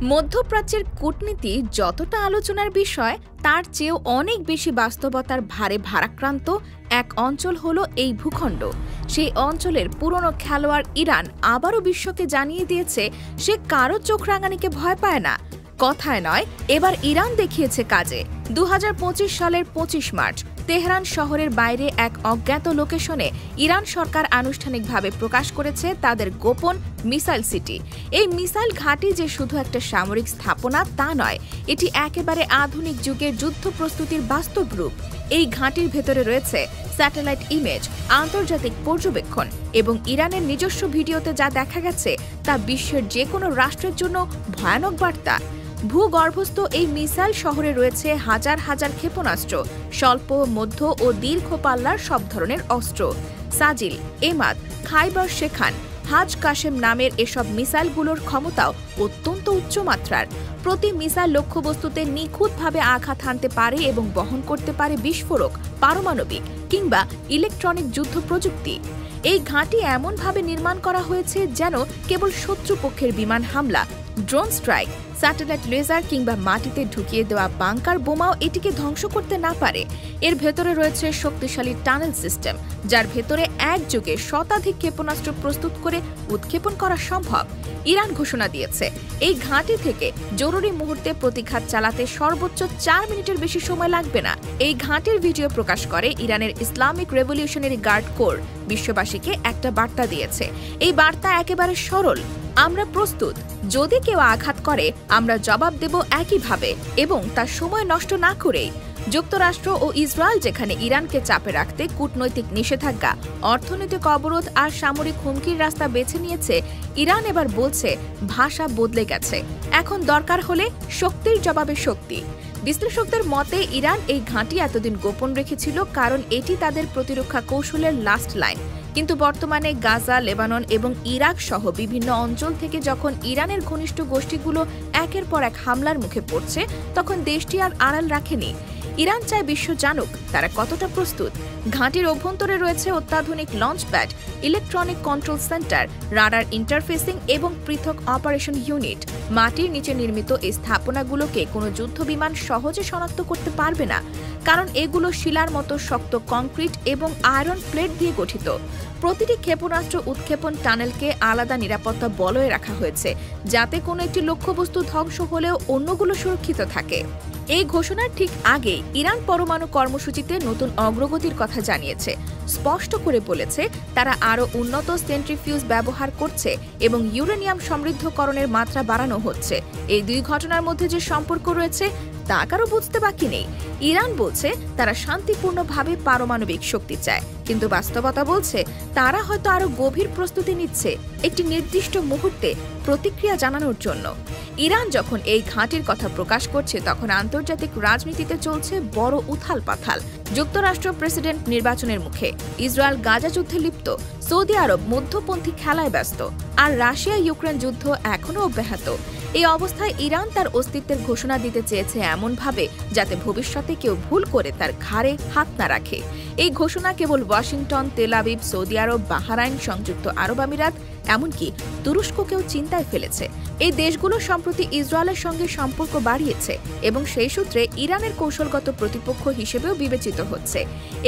মধ্যপ্রাচ্যের কূটনীতি যতটা আলোচনার বিষয় তার চেয়েও অনেক বেশি বাস্তবতার ভারে ভারাক্রান্ত এক অঞ্চল হলো এই ভূখণ্ড। সেই অঞ্চলের পুরনো খেলোয়াড় ইরান আবারও বিশ্বকে জানিয়ে দিয়েছে সে কারো চোখ রাঙানিকে ভয় পায় না। কথায় নয়, এবার ইরান দেখিয়েছে কাজে। 2025 সালের 25 মার্চ তেহরান শহরের বাইরে এক অজ্ঞাত লোকেশনে ইরান সরকার আনুষ্ঠানিকভাবে প্রকাশ করেছে তাদের গোপন মিসাইল সিটি। এই মিসাইল ঘাঁটি যে শুধু একটা সামরিক স্থাপনা তা নয়, এটি একেবারে আধুনিক যুগের যুদ্ধ প্রস্তুতির বাস্তব রূপ। এই ঘাঁটির ভেতরে রয়েছে স্যাটেলাইট ইমেজ, আন্তর্জাতিক পর্যবেক্ষণ এবং ইরানের নিজস্ব ভিডিওতে যা দেখা গেছে তা বিশ্বের যে কোনো রাষ্ট্রের জন্য ভয়ানক বার্তা। ভূগর্ভস্থ এই মিসাইল শহরে রয়েছে হাজার হাজার ক্ষেপণাস্ত্র, স্বল্প, মধ্য ও দীর্ঘ পাল্লার সব ধরনের অস্ত্র। সাজিল, এমাদ, খাইবার শেখান, হাজ কাশেম নামের এসব মিসাইলগুলোর ক্ষমতাও অত্যন্ত উচ্চমাত্রার। প্রতি মিসাইল লক্ষ্যবস্তুতে নিখুঁতভাবে আঘাত হানতে পারে এবং বহন করতে পারে বিস্ফোরক, পারমাণবিক কিংবা ইলেকট্রনিক যুদ্ধ প্রযুক্তি। এই ঘাঁটি এমনভাবে নির্মাণ করা হয়েছে যেন কেবল শত্রুপক্ষের বিমান হামলা, ড্রোন স্ট্রাইক, স্যাটেলাইট লেজার কিংবা মাটিতে ঢুকিয়ে দেওয়া বাংকার বোমাও এটিকে ধ্বংস করতে না পারে। এর ভেতরে রয়েছে শক্তিশালী টানেল সিস্টেম, যার ভেতরে একযোগে শতাধিক ক্ষেপণাস্ত্র প্রস্তুত করে উৎক্ষেপণ করা সম্ভব। ইরান ঘোষণা দিয়েছে এই ঘাঁটি থেকে জরুরি মুহূর্তে প্রতিঘাত চালাতে সর্বোচ্চ 4 মিনিটের বেশি সময় লাগবে না। এই ঘাঁটির ভিডিও প্রকাশ করে ইরানের ইসলামিক রেভলিউশনারি গার্ড কোর বিশ্ববাসীকে একটা বার্তা দিয়েছে। এই বার্তা একেবারে সরল: আমরা প্রস্তুত, যদি কেউ আঘাত করে আমরা জবাব দেব একইভাবে এবং তার সময় নষ্ট না করেই। যুক্তরাষ্ট্র ও ইসরায়েল যেখানে ইরানকে চাপে রাখতে কূটনৈতিক নিষেধাজ্ঞা, অর্থনৈতিক অবরোধ আর সামরিক হুমকির রাস্তা বেছে নিয়েছে, ইরান এবার বলছে ভাষা বদলে গেছে। এখন দরকার হলে শক্তির জবাবে শক্তি। বিশ্লেষকদের মতে ইরান এই ঘাঁটি এতদিন গোপন রেখেছিল কারণ এটি তাদের প্রতিরক্ষা কৌশলের লাস্ট লাইন। কিন্তু বর্তমানে গাজা, লেবানন এবং ইরাক সহ বিভিন্ন অঞ্চল থেকে যখন ইরানের ঘনিষ্ঠ গোষ্ঠীগুলো একের পর এক হামলার মুখে পড়ছে, তখন দেশটি আর আড়াল রাখেনি। ইরান চায় বিশ্ব জানুক তারা কতটা প্রস্তুত। ঘাঁটির অভ্যন্তরে রয়েছে অত্যাধুনিক launch pad, electronic control centre, radar interfacing এবং পৃথক অপারেশন ইউনিট। মাটির নিচে নির্মিত এই স্থাপনাগুলোকে কোনো যুদ্ধবিমান সহজে শনাক্ত করতে পারবে না, কারণ এগুলো শিলার মতো শক্ত কংক্রিট এবং আয়রন প্লেট দিয়ে গঠিত। প্রতিটি ক্ষেপণাস্ত্র উৎক্ষেপণ টানেলকে আলাদা নিরাপত্তা বলয়ে রাখা হয়েছে, যাতে কোনো একটি লক্ষ্যবস্তু ধ্বংস হলেও অন্যগুলো সুরক্ষিত থাকে। এই ঘোষণার ঠিক আগে ইরান পরমাণু কর্মসূচিতে নতুন অগ্রগতির কথা জানিয়েছে। স্পষ্ট করে বলেছে তারা আরও উন্নত সেন্ট্রিফিউজ ব্যবহার করছে এবং ইউরেনিয়াম সমৃদ্ধকরণের মাত্রা বাড়ানো হচ্ছে। এই দুই ঘটনার মধ্যে যে সম্পর্ক রয়েছে তা কারো বুঝতে বাকি নেই। ইরান বলছে তারা শান্তিপূর্ণভাবে পারমাণবিক শক্তি চায়, কিন্তু বাস্তবতা বলছে তারা হয়তো আরও গভীর প্রস্তুতি নিচ্ছে একটি নির্দিষ্ট মুহূর্তে প্রতিক্রিয়া জানানোর জন্য। ইরান যখন এই ঘাঁটির কথা প্রকাশ করছে তখন আন্তর্জাতিক রাজনীতিতে চলছে বড় উথাল পাথাল। যুক্তরাষ্ট্র প্রেসিডেন্ট নির্বাচনের মুখে, ইসরায়েল গাজা যুদ্ধে লিপ্ত, সৌদি আরব মধ্যপন্থী খেলায় ব্যস্ত, আর রাশিয়া ইউক্রেন যুদ্ধ এখনও অব্যাহত। এই অবস্থায় ইরান তার অস্তিত্বের ঘোষণা দিতে চেয়েছে এমনভাবে যাতে ভবিষ্যতে কেউ ভুল করে তার ঘাড়ে হাত না রাখে। এই ঘোষণা কেবল ওয়াশিংটন, তেল আবিব, সৌদি আরব, বাহরাইন, সংযুক্ত আরব আমিরাত, এমনকি তুরস্ককেও চিন্তায় ফেলেছে। এই দেশগুলো সম্প্রতি ইসরায়েলের সঙ্গে সম্পর্ক বাড়িয়েছে এবং সেই সূত্রে ইরানের কৌশলগত প্রতিপক্ষ হিসেবেও বিবেচিত হচ্ছে।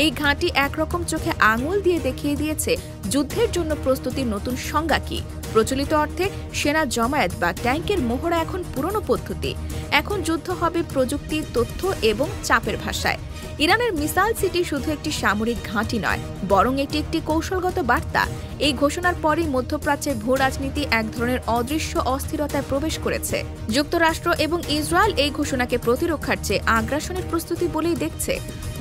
এই ঘাঁটি একরকম চোখে আঙুল দিয়ে দেখিয়ে দিয়েছে যুদ্ধের জন্য প্রস্তুতির নতুন সংজ্ঞা কি। প্রচলিত অর্থে সেনা জমায়েত বা ট্যাঙ্কের মোহরা এখন পুরনো পদ্ধতি। এখন যুদ্ধ হবে প্রযুক্তি, তথ্য এবং চাপের ভাষায়। ইরানের মিসাইল সিটি শুধু একটি সামরিক ঘাঁটি নয়, বরং এটি একটি কৌশলগত বার্তা। এই ঘোষণার পরই মধ্যপ্রাচ্যের ভূ রাজনীতি এক ধরনের অদৃশ্য অস্থিরতায় প্রবেশ করেছে। যুক্তরাষ্ট্র এবং ইসরায়েল এই ঘোষণাকে প্রতিরক্ষার চেয়ে আগ্রাসনের প্রস্তুতি বলেই দেখছে।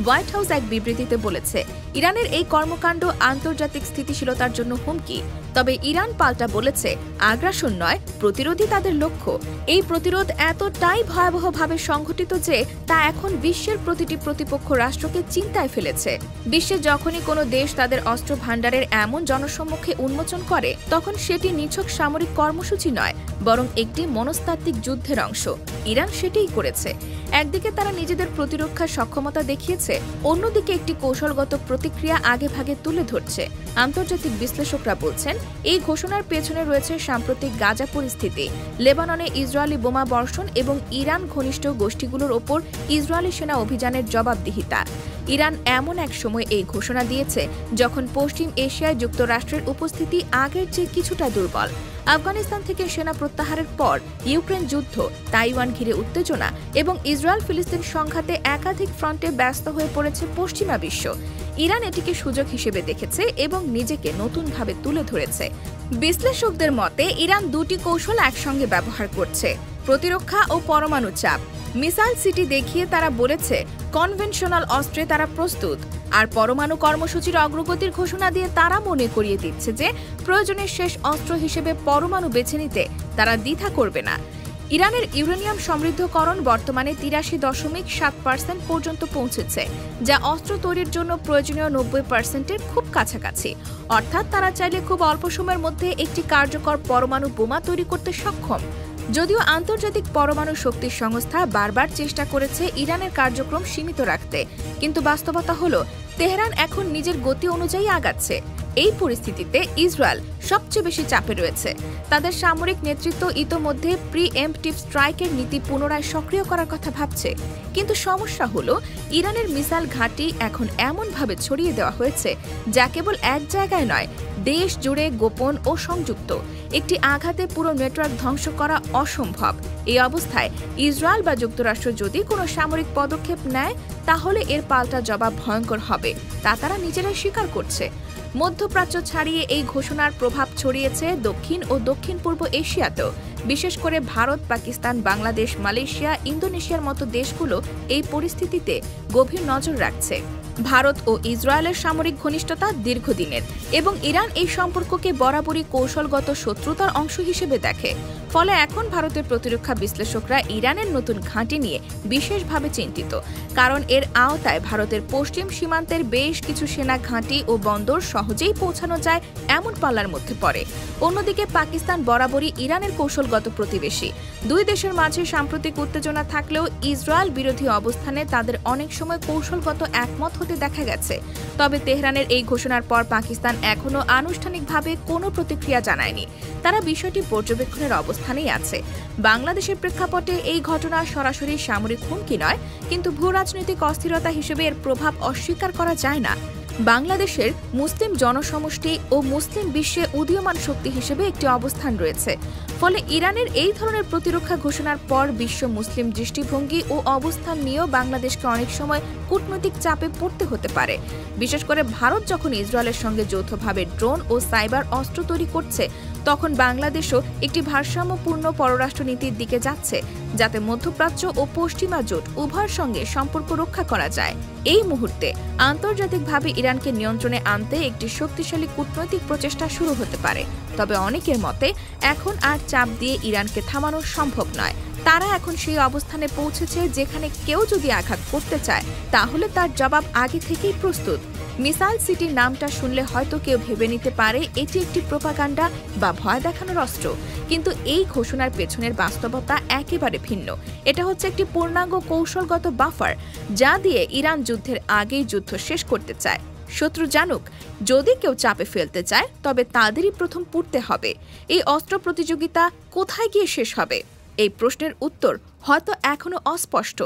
হোয়াইট হাউস এক বিবৃতিতে বলেছে ইরানের এই কর্মকাণ্ড আন্তর্জাতিক স্থিতিশীলতার জন্য হুমকি। তবে ইরান পাল্টা বলেছে আগ্রাসন নয়, প্রতিরোধই তাদের লক্ষ্য। এই প্রতিরোধ এতটাই ভয়াবহভাবে সংঘটিত যে তা এখন বিশ্বের প্রতিটি প্রতিপক্ষ রাষ্ট্রকে চিন্তায় ফেলেছে। বিশ্বে যখনই কোনো দেশ তাদের অস্ত্র ভাণ্ডারের এমন জনসম্মুখে উন্মোচন করে, তখন সেটি নিছক সামরিক কর্মসূচি নয়, বরং একটি মনস্তাত্ত্বিক যুদ্ধের অংশ। ইরান সেটাই করেছে। একদিকে তারা নিজেদের প্রতিরক্ষার সক্ষমতা দেখিয়েছে, অন্যদিকে একটি কৌশলগত প্রতিক্রিয়া আগেভাগে তুলে ধরছে। আন্তর্জাতিক বিশ্লেষকরা বলছেন, এই ঘোষণার পেছনে রয়েছে সাম্প্রতিক গাজা পরিস্থিতি, লেবাননে ইসরায়েলি বোমা বর্ষণ এবং ইরান ঘনিষ্ঠ গোষ্ঠীগুলোর ওপর ইসরায়েলি সেনা অভিযানের জবাবদিহিতা। ইরান এমন এক সময় এই ঘোষণা দিয়েছে যখন পশ্চিম এশিয়ায় যুক্তরাষ্ট্রের উপস্থিতি আগের চেয়ে কিছুটা দুর্বল। আফগানিস্তান থেকে সেনা প্রত্যাহারের পর ইউক্রেন যুদ্ধ, তাইওয়ান ঘিরে উত্তেজনা এবং ইসরায়েল ফিলিস্তিন সংঘাতে একাধিক ফ্রন্টে ব্যস্ত হয়ে পড়েছে পশ্চিমা বিশ্ব। ইরান এটিকে সুযোগ হিসেবে দেখেছে এবং নিজেকে নতুনভাবে তুলে ধরেছে। বিশ্লেষকদের মতে ইরান দুটি কৌশল একসঙ্গে ব্যবহার করছে, প্রতিরক্ষা ও পরমাণু চাপ। মিসাইল সিটি দেখিয়ে তারা বলেছে কনভেনশনাল অস্ত্রে তারা প্রস্তুত, আর পরমাণু কর্মসূচির অগ্রগতির ঘোষণা দিয়ে তারা মনে করিয়ে দিচ্ছে যে প্রয়োজনের শেষ অস্ত্র হিসেবে পরমাণু বেছে নিতে তারা দ্বিধা করবে না। ইরানের ইউরেনিয়াম সমৃদ্ধকরণ বর্তমানে 83.7% পর্যন্ত পৌঁছেছে, যা অস্ত্র তৈরির জন্য প্রয়োজনীয় 90%-এর খুব কাছাকাছি। অর্থাৎ তারা চাইলে খুব অল্প সময়ের মধ্যে একটি কার্যকর পরমাণু বোমা তৈরি করতে সক্ষম। যদিও আন্তর্জাতিক পরমাণু শক্তি সংস্থা বারবার চেষ্টা করেছে ইরানের কার্যক্রম সীমিত রাখতে, কিন্তু বাস্তবতা হলো তেহরান এখন নিজের গতি অনুযায়ী আগাচ্ছে। এই পরিস্থিতিতে ইসরায়েল সবচেয়ে বেশি চাপে রয়েছে। তাদের সামরিক নেতৃত্ব ইতোমধ্যে প্রি-এম্পটিভ স্ট্রাইকের নীতি পুনরায় সক্রিয় করার কথা ভাবছে। কিন্তু সমস্যা হলো ইরানের মিসাইল ঘাঁটি এখন এমনভাবে ছড়িয়ে দেওয়া হয়েছে যা কেবল এক জায়গায় নয়, দেশ জুড়ে গোপন ও সংযুক্ত। একটি আঘাতে পুরো নেটওয়ার্ক ধ্বংস করা অসম্ভব। এই অবস্থায় ইসরায়েল বা যুক্তরাষ্ট্র যদি কোনো সামরিক পদক্ষেপ নেয়, তাহলে এর পাল্টা জবাব ভয়ঙ্কর হবে, তা তারা নিজেরাই স্বীকার করছে। মধ্যপ্রাচ্য ছাড়িয়ে এই ঘোষণার প্রভাব ছড়িয়েছে দক্ষিণ ও দক্ষিণ পূর্ব এশিয়াতেও। বিশেষ করে ভারত, পাকিস্তান, বাংলাদেশ, মালয়েশিয়া, ইন্দোনেশিয়ার মতো দেশগুলো এই পরিস্থিতিতে গভীর নজর রাখছে। ভারত ও ইসরায়েলের সামরিক ঘনিষ্ঠতা দীর্ঘদিনের এবং ইরান এই সম্পর্ককে বরাবরই কৌশলগত শত্রুতার অংশ হিসেবে দেখে। ফলে এখন ভারতের প্রতিরক্ষা বিশ্লেষকরা ইরানের নতুন ঘাঁটি নিয়ে বিশেষভাবে চিন্তিত, কারণ এর আওতায় ভারতের পশ্চিম সীমান্তের বেশ কিছু সেনা ঘাঁটি ও বন্দর সহজেই পৌঁছানো যায় এমন পাল্লার মধ্যে পড়ে। অন্যদিকে পাকিস্তান বরাবরই ইরানের কৌশলগত প্রতিবেশী। দুই দেশের মাঝে সাম্প্রতিক উত্তেজনা থাকলেও ইসরায়েল বিরোধী অবস্থানে তাদের অনেক সময় কৌশলগত একমত হতে দেখা গেছে। তবে তেহরানের এই ঘোষণার পর পাকিস্তান এখনও আনুষ্ঠানিকভাবে কোনো প্রতিক্রিয়া জানায়নি। তারা বিষয়টি পর্যবেক্ষণের অবস্থানেই আছে। বাংলাদেশের প্রেক্ষাপটে এই ঘটনা সরাসরি সামরিক হুমকি নয়, কিন্তু ভূরাজনৈতিক অস্থিরতা হিসেবে এর প্রভাব অস্বীকার করা যায় না। বাংলাদেশের মুসলিম জনসমষ্টি ও মুসলিম বিশ্বে উদীয়মান শক্তি হিসেবে একটি অবস্থান রয়েছে। ফলে ইরানের এই ধরনের প্রতিরক্ষা ঘোষণার পর বিশ্ব মুসলিম দৃষ্টিভঙ্গি ও অবস্থান নিয়েও বাংলাদেশকে অনেক সময় কূটনৈতিক চাপে পড়তে হতে পারে। বিশেষ করে ভারত যখন ইসরায়েলের সঙ্গে যৌথভাবে ড্রোন ও সাইবার অস্ত্র তৈরি করছে, তখন বাংলাদেশও একটি ভারসাম্যপূর্ণ পররাষ্ট্রনীতির দিকে যাচ্ছে, যাতে মধ্যপ্রাচ্য ও পশ্চিমা জোট উভয়ের সঙ্গে সম্পর্ক রক্ষা করা যায়। এই মুহূর্তে আন্তর্জাতিকভাবে ইরানকে নিয়ন্ত্রণে আনতে একটি শক্তিশালী কূটনৈতিক প্রচেষ্টা শুরু হতে পারে। তবে অনেকের মতে এখন আর চাপ দিয়ে ইরানকে থামানো সম্ভব নয়। তারা এখন সেই অবস্থানে পৌঁছেছে যেখানে কেউ যদি আঘাত করতে চায়, তাহলে তার জবাব আগে থেকেই প্রস্তুত। মিসাইল সিটির নামটা শুনলে হয়তো কেউ ভেবে নিতে পারে এটি একটি প্রোপাগান্ডা বা ভয় দেখানোর অস্ত্র, কিন্তু এই ঘোষণার পেছনের বাস্তবতা একেবারে ভিন্ন। এটা হচ্ছে একটি পূর্ণাঙ্গ কৌশলগত বাফার, যা দিয়ে ইরান যুদ্ধের আগেই যুদ্ধ শেষ করতে চায়। শত্রু জানুক, যদি কেউ চাপে ফেলতে চায় তবে তাদেরই প্রথম পুড়তে হবে। এই অস্ত্র প্রতিযোগিতা কোথায় গিয়ে শেষ হবে? এই প্রশ্নের উত্তর হয়তো এখনো অস্পষ্ট।